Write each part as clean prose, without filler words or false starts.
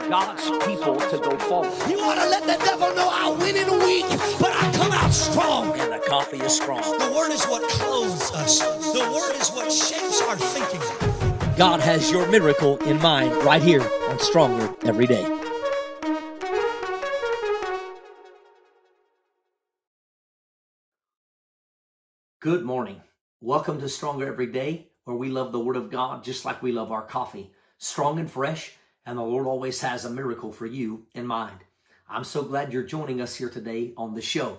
God's people to go forward. You ought to let the devil know I win in a week, but I come out strong. And the coffee is strong. The word is what clothes us. The word is what shapes our thinking. God has your miracle in mind right here on Stronger Every Day. Good morning. Welcome to Stronger Every Day, where we love the Word of God just like we love our coffee. Strong and fresh, and the Lord always has a miracle for you in mind. I'm so glad you're joining us here today on the show.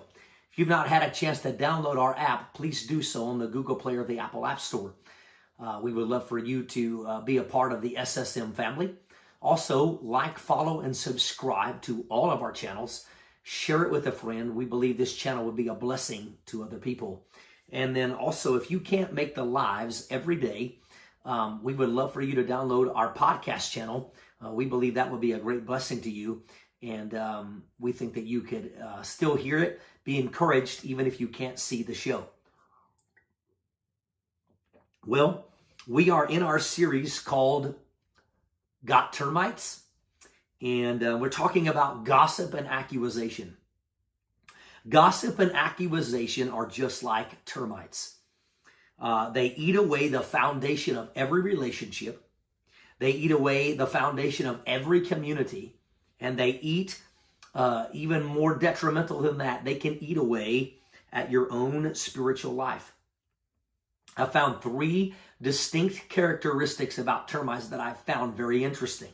If you've not had a chance to download our app, please do so on the Google Play or the Apple App Store. We would love for you to be a part of the SSM family. Also, like, follow, and subscribe to all of our channels. Share it with a friend. We believe this channel would be a blessing to other people. And then also, if you can't make the lives every day, we would love for you to download our podcast channel. We believe that would be a great blessing to you. And we think that you could still hear it, be encouraged, even if you can't see the show. Well, we are in our series called Got Termites, and we're talking about gossip and accusation. Gossip and accusation are just like termites. They eat away the foundation of every relationship. They eat away the foundation of every community, and they eat even more detrimental than that. They can eat away at your own spiritual life. I found three distinct characteristics about termites that I found very interesting.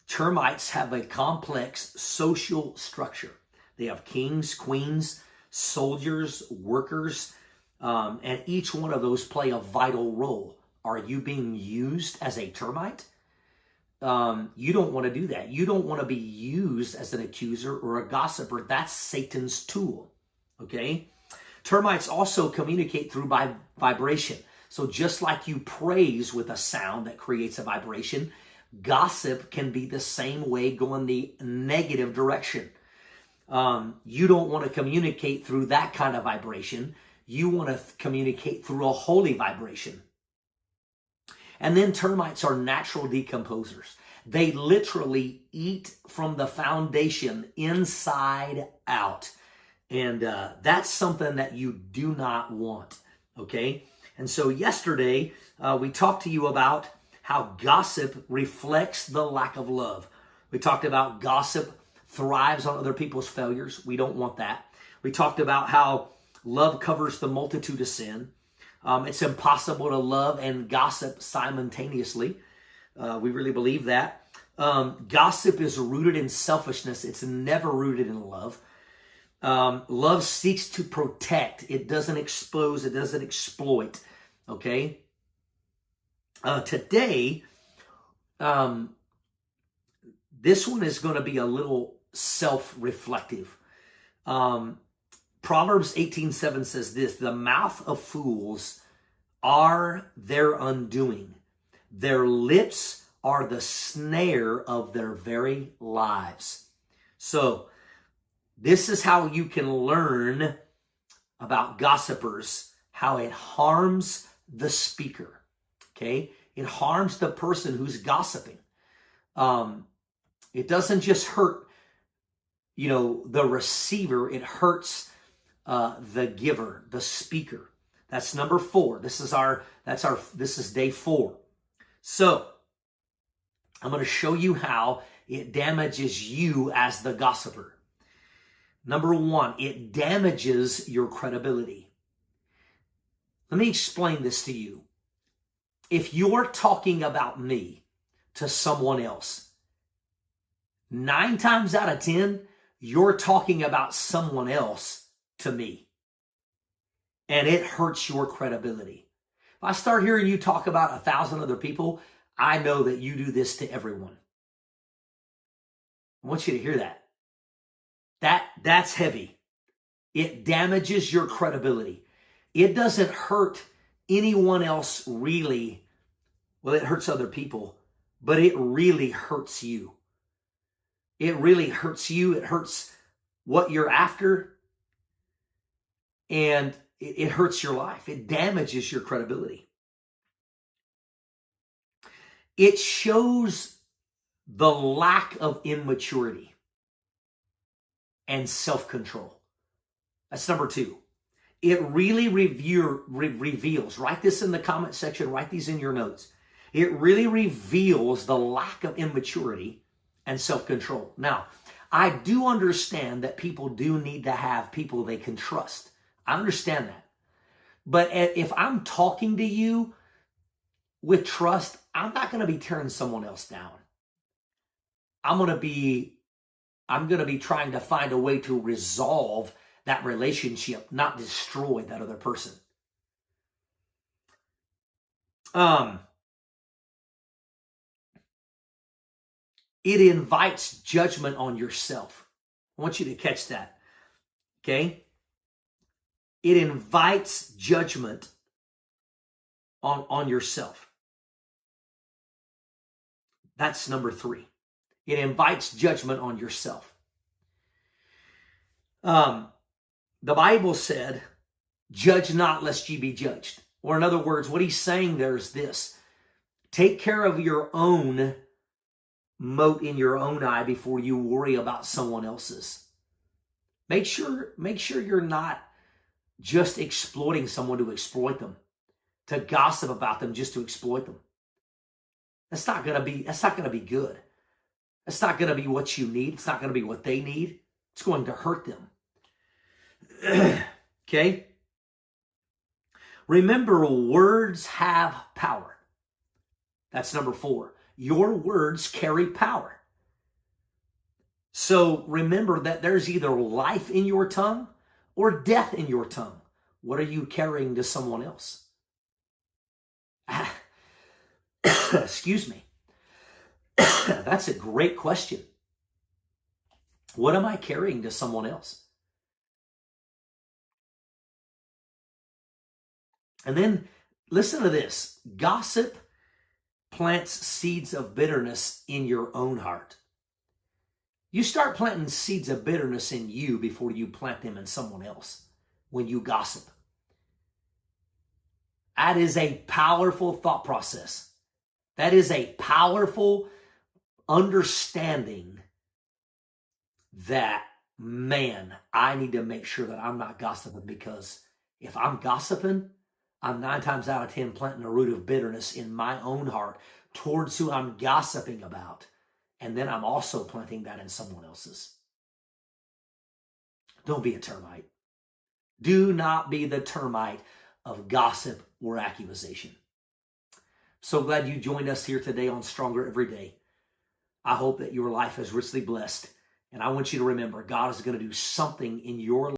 Termites have a complex social structure. They have kings, queens, soldiers, workers, and each one of those play a vital role. Are you being used as a termite? You don't want to do that. You don't want to be used as an accuser or a gossiper. That's Satan's tool, okay? Termites also communicate through vibration. So just like you praise with a sound that creates a vibration, gossip can be the same way, going the negative direction. You don't want to communicate through that kind of vibration. You want to communicate through a holy vibration. And then termites are natural decomposers. They literally eat from the foundation inside out. And that's something that you do not want, okay? And so yesterday, we talked to you about how gossip reflects the lack of love. We talked about gossip thrives on other people's failures. We don't want that. We talked about how love covers the multitude of sin. It's impossible to love and gossip simultaneously. We really believe that. Gossip is rooted in selfishness. It's never rooted in love. Love seeks to protect. It doesn't expose. It doesn't exploit. Okay? Today, this one is going to be a little self-reflective. Proverbs 18:7 says this: the mouth of fools are their undoing. Their lips are the snare of their very lives. So, this is how you can learn about gossipers, how it harms the speaker, okay? It harms the person who's gossiping. It doesn't just hurt, the receiver. It hurts the giver, the speaker. That's number 4. This is day 4. So, I'm going to show you how it damages you as the gossiper. Number 1, it damages your credibility. Let me explain this to you. If you're talking about me to someone else, 9 times out of 10, you're talking about someone else to me. And it hurts your credibility. If I start hearing you talk about 1,000 other people, I know that you do this to everyone. I want you to hear that. That's heavy. It damages your credibility. It doesn't hurt anyone else really. Well, it hurts other people, but it really hurts you. It really hurts you. It hurts what you're after, and it hurts your life. It damages your credibility. It shows the lack of immaturity and self-control. That's number 2. It really reveals, write this in the comment section, write these in your notes. It really reveals the lack of immaturity and self-control. Now, I do understand that people do need to have people they can trust. I understand that. But if I'm talking to you with trust, I'm not going to be tearing someone else down. I'm going to be trying to find a way to resolve that relationship, not destroy that other person. It invites judgment on yourself. I want you to catch that. Okay? It invites judgment on yourself. That's number 3. It invites judgment on yourself. The Bible said, judge not lest ye be judged. Or in other words, what he's saying there is this: take care of your own mote in your own eye before you worry about someone else's. Make sure you're not just exploiting someone to exploit them, to gossip about them just to exploit them. That's not going to be good. That's not going to be what you need. It's not going to be what they need. It's going to hurt them. Okay? Remember, words have power. That's number 4. Your words carry power. So remember that there's either life in your tongue or death in your tongue. What are you carrying to someone else? Excuse me. That's a great question. What am I carrying to someone else? And then listen to this. Gossip plants seeds of bitterness in your own heart. You start planting seeds of bitterness in you before you plant them in someone else when you gossip. That is a powerful thought process. That is a powerful understanding that, man, I need to make sure that I'm not gossiping, because if I'm gossiping, I'm 9 times out of 10 planting a root of bitterness in my own heart towards who I'm gossiping about. And then I'm also planting that in someone else's. Don't be a termite. Do not be the termite of gossip or accusation. So glad you joined us here today on Stronger Every Day. I hope that your life is richly blessed. And I want you to remember, God is going to do something in your life